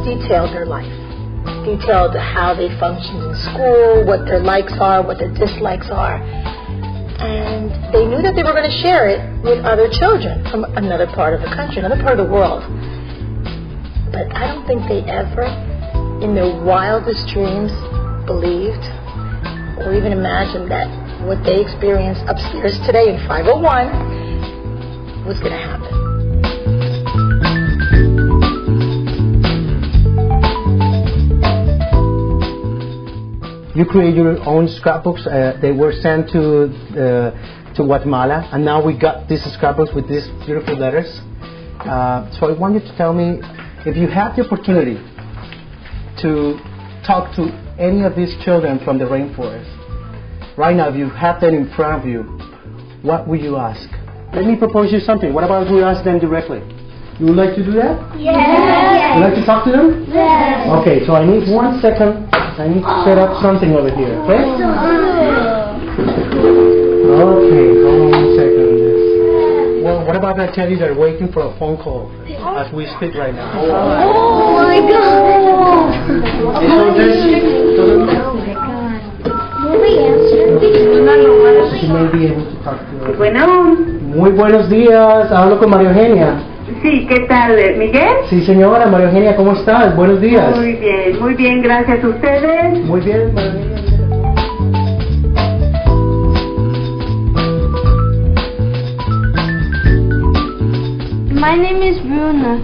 detailed their life, detailed how they functioned in school, what their likes are, what their dislikes are. And they knew that they were going to share it with other children from another part of the country, another part of the world. But I don't think they ever, in their wildest dreams, believed or even imagined that what they experienced upstairs today in 501 was going to happen. You create your own scrapbooks. They were sent to Guatemala, and now we got these scrapbooks with these beautiful letters. So I want you to tell me, if you had the opportunity to talk to any of these children from the rainforest, right now, if you have them in front of you, what would you ask? Let me propose you something. What about we ask them directly? You would like to do that? Yes. Would you like to talk to them? Yes. Okay, so I need 1 second. I need to set up something over here, okay? Okay, hold on 1 second. Well, what about I tell you they're waiting for a phone call as we speak right now? Oh my God! She may be able to talk to her. Bueno. Muy buenos días, hablo con María Eugenia. Sí, ¿qué tal, Miguel? Sí, señora, María Eugenia, ¿cómo estás? Buenos días. Muy bien, gracias a ustedes. Muy bien, María Eugenia. My name is Bruna.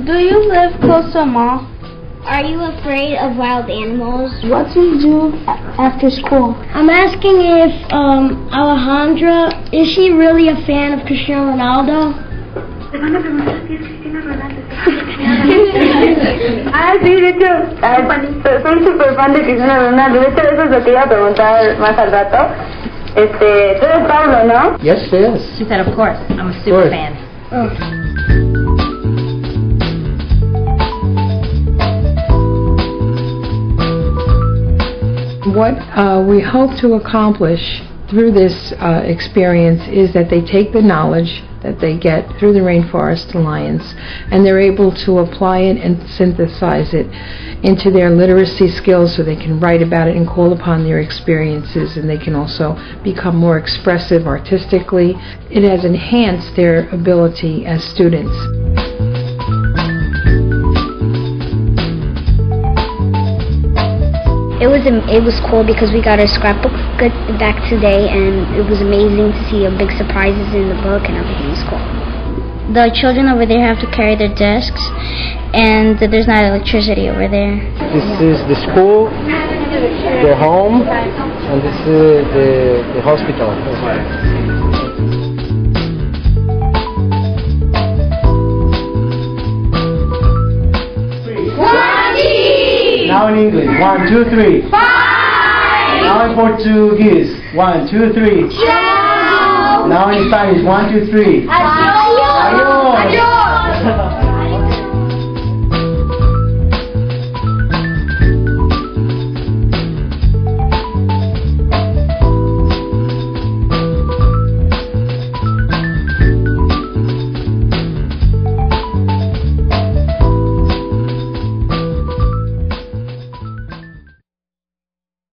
Do you live close to a mall? Are you afraid of wild animals? What do you do after school? I'm asking if Alejandra, is she really a fan of Cristiano Ronaldo? Sí, de hecho, soy súper fan de Cristiano Ronaldo. De hecho, eso es lo que iba a preguntar más al rato. Tú eres Pablo, ¿no? Yes, yes. She said, of course. I'm a super fan. Oh. What we hope to accomplish through this experience is that they take the knowledge that they get through the Rainforest Alliance and they're able to apply it and synthesize it into their literacy skills so they can write about it and call upon their experiences, and they can also become more expressive artistically. It has enhanced their ability as students. It was cool because we got our scrapbook back today, and it was amazing to see big surprises in the book, and everything was cool. The children over there have to carry their desks, and there's not electricity over there. This is the school, the home, and this is the hospital. Now in English, 1, 2, 3. 5. Now in Portuguese, 1, 2, 3. Tchau. Now in Spanish, 1, 2, 3. Adiós. Adiós.